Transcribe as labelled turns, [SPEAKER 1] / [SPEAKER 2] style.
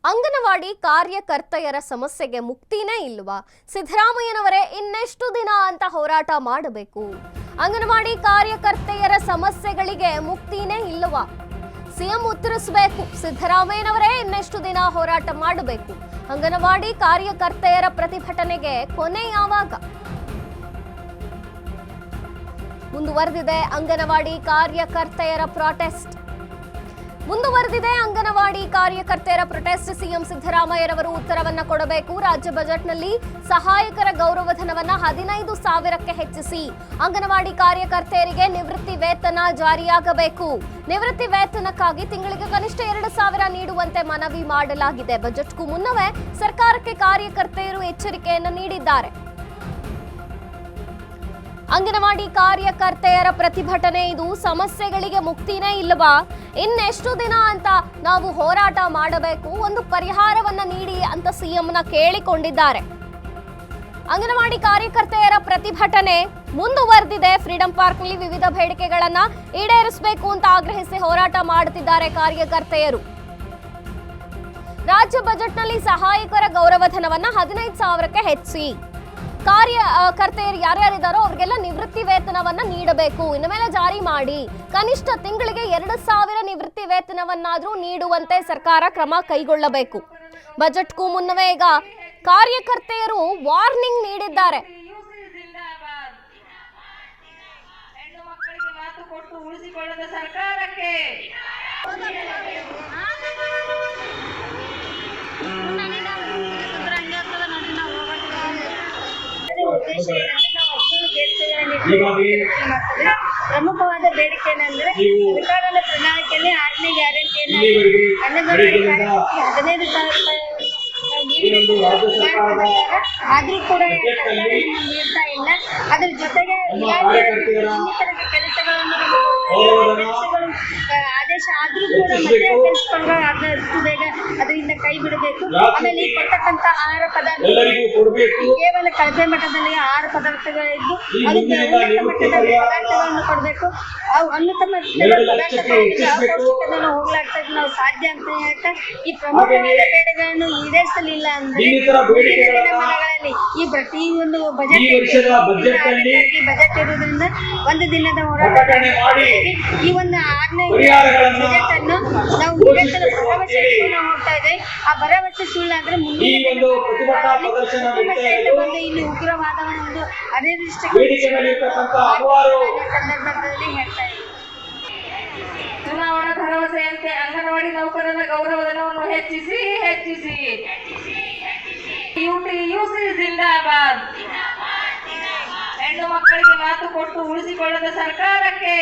[SPEAKER 1] ಅಂಗನವಾಡಿ ಕಾರ್ಯಕರ್ತೆಯರ ಸಮಸ್ಯೆಗೆ ಮುಕ್ತಿನೇ ಇಲ್ವಾ? ಸಿದ್ದರಾಮಯ್ಯನವರೇ ಇನ್ನೆಷ್ಟು ದಿನ ಅಂತ ಹೋರಾಟ ಮಾಡಬೇಕು? ಅಂಗನವಾಡಿ ಕಾರ್ಯಕರ್ತೆಯರ ಸಮಸ್ಯೆಗಳಿಗೆ ಮುಕ್ತಿನೇ ಇಲ್ವಾ? ಸಿಎಂ ಉತ್ತರಿಸಬೇಕು. ಸಿದ್ದರಾಮಯ್ಯನವರೇ ಇನ್ನೆಷ್ಟು ದಿನ ಹೋರಾಟ ಮಾಡಬೇಕು? ಅಂಗನವಾಡಿ ಕಾರ್ಯಕರ್ತೆಯರ ಪ್ರತಿಭಟನೆಗೆ ಕೊನೆ ಯಾವಾಗ? ಮುಂದುವರೆದಿದೆ ಅಂಗನವಾಡಿ ಕಾರ್ಯಕರ್ತೆಯರ ಪ್ರೊಟೆಸ್ಟ್. ಸಿಎಂ ಸಿದ್ದರಾಮಯ್ಯರವರು ಉತ್ತರವನ್ನ ಕೊಡಬೇಕು. ರಾಜ್ಯ ಬಜೆಟ್ನಲ್ಲಿ ಸಹಾಯಕರ ಗೌರವಧನವನ್ನ 15,000ಕ್ಕೆ ಹೆಚ್ಚಿಸಿ ಅಂಗನವಾಡಿ ಕಾರ್ಯಕರ್ತೆಯರಿಗೆ ನಿವೃತ್ತಿ ವೇತನ ಜಾರಿಯಾಗಬೇಕು. ನಿವೃತ್ತಿ ವೇತನಕ್ಕಾಗಿ ತಿಂಗಳಿಗೆ ಕನಿಷ್ಠ 2,000 ನೀಡುವಂತೆ ಮನವಿ ಮಾಡಲಾಗಿದೆ. ಬಜೆಟ್ಗೂ ಮುನ್ನವೇ ಸರ್ಕಾರಕ್ಕೆ ಕಾರ್ಯಕರ್ತೆಯರು ಎಚ್ಚರಿಕೆಯನ್ನು ನೀಡಿದ್ದಾರೆ. ಅಂಗನವಾಡಿ ಕಾರ್ಯಕರ್ತೆಯರ ಪ್ರತಿಭಟನೆ ಇದು. ಸಮಸ್ಯೆಗಳಿಗೆ ಮುಕ್ತಿನೇ ಇಲ್ಲವಾ? ಇನ್ನೆಷ್ಟು ದಿನ ಅಂತ ನಾವು ಹೋರಾಟ ಮಾಡಬೇಕು? ಒಂದು ಪರಿಹಾರವನ್ನ ನೀಡಿ ಅಂತ ಸಿಎಂನ ಕೇಳಿಕೊಂಡಿದ್ದಾರೆ. ಅಂಗನವಾಡಿ ಕಾರ್ಯಕರ್ತೆಯರ ಪ್ರತಿಭಟನೆ ಮುಂದುವರೆದಿದೆ. ಫ್ರೀಡಂ ಪಾರ್ಕ್ನಲ್ಲಿ ವಿವಿಧ ಬೇಡಿಕೆಗಳನ್ನ ಈಡೇರಿಸಬೇಕು ಅಂತ ಆಗ್ರಹಿಸಿ ಹೋರಾಟ ಮಾಡುತ್ತಿದ್ದಾರೆ ಕಾರ್ಯಕರ್ತೆಯರು. ರಾಜ್ಯ ಬಜೆಟ್ನಲ್ಲಿ ಸಹಾಯಕರ ಗೌರವಧನವನ್ನ 15,000ಕ್ಕೆ ಹೆಚ್ಚಿಸಿ. ಕಾರ್ಯಕರ್ತೆಯರು ಯಾರ್ಯಾರಿದ್ದಾರೋ ಅವ್ರಿಗೆಲ್ಲ ನಿವೃತ್ತಿ ವೇತನವನ್ನ ನೀಡಬೇಕು. ಇನ್ನು ಮೇಲೆ ಜಾರಿ ಮಾಡಿ ಕನಿಷ್ಠ ತಿಂಗಳಿಗೆ 2,000 ನಿವೃತ್ತಿ ವೇತನವನ್ನಾದ್ರೂ ನೀಡುವಂತೆ ಸರ್ಕಾರ ಕ್ರಮ ಕೈಗೊಳ್ಳಬೇಕು. ಬಜೆಟ್ಗೂ ಮುನ್ನವೇ ಈಗ ಕಾರ್ಯಕರ್ತೆಯರು ವಾರ್ನಿಂಗ್ ನೀಡಿದ್ದಾರೆ.
[SPEAKER 2] ಪ್ರಮುಖವಾದ ಬೇಡಿಕೆ ಏನಂದ್ರೆ ಸರ್ಕಾರದ ಪ್ರಣಾಳಿಕೆಯಲ್ಲಿ 8ನೇ ಗ್ಯಾರಂಟಿಯನ್ನು 15,000 ರೂಪಾಯಿ ಆದ್ರೂ ಕೂಡ ನೀಡ್ತಾ ಇಲ್ಲ. ಅದ್ರ ಜೊತೆಗೆ ಕೆಲಸಗಳನ್ನು ಆದೇಶ ಆದ್ರೂ ಕೂಡ ಮತ್ತೆ ಕೆಲಸಗಳು ಆದಷ್ಟು ಬೇಗ ಅದರಿಂದ ಕೈ ಬಿಡಬೇಕು. ಆಮೇಲೆ ಈ ಕೊಟ್ಟಕ್ಕಂತ ಆಹಾರ ಪದಾರ್ಥ ಕೇವಲ ಕಳಪೆ ಮಟ್ಟದಲ್ಲಿ ಆಹಾರ ಪದಾರ್ಥಗಳಿದ್ದು ಅದಕ್ಕೆ ಉನ್ನತ ಮಟ್ಟದ ಪದಾರ್ಥಗಳನ್ನು ಕೊಡಬೇಕು. ಅವು ಉನ್ನತ ಮಟ್ಟದ ಪದಾರ್ಥಗಳನ್ನು ಹೋಗ್ಲಾಗ್ತದೆ ನಾವು ಸಾಧ್ಯ ಅಂತ ಹೇಳ್ತಾ ಈ ಪ್ರಮುಖವಾದ ಬೇಡಿಕೆಗಳನ್ನು ಈಡೇರಿಸಲಿಲ್ಲ ಅಂದ್ರೆ ಮನೆಗಳಲ್ಲಿ ಈ ಪ್ರತಿಯೊಂದು ಬಜೆಟ್ ಇರುವುದರಿಂದ ಒಂದು ದಿನದ ಹೋರಾಟ ಈ ಒಂದು 6ನೇ ಬಜೆಟ್ ಅನ್ನು ನಾವು ನಿರಂತರ ಭರವಸೆ ಹೋಗ್ತಾ ಇದ್ದೇವೆ. ಆ ಭರವಸೆ ಸುಳ್ಳಾದ್ರೆ ಮುಂದೆ ಇಲ್ಲಿ ಉಗ್ರವಾದವನ್ನು ಒಂದು ಅನಿರ್ದಿಷ್ಟ ಸಂದರ್ಭದಲ್ಲಿ ಹೇಳ್ತಾ ಇದ್ದೇವೆ.
[SPEAKER 3] ಚುನಾವಣಾ ಭರವಸೆಯಂತೆ ಅಂಗನವಾಡಿ ನೌಕರರ ಗೌರವಧನವನ್ನು ಹೆಚ್ಚಿಸಿ ಯುಟಿಯುಸಿ ಜಿಂದಾಬಾದ್. ಹೆಣ್ಣು ಮಕ್ಕಳಿಗೆ ಮಾತು ಕೊಟ್ಟು ಉಳಿಸಿಕೊಳ್ಳದ ಸರ್ಕಾರಕ್ಕೆ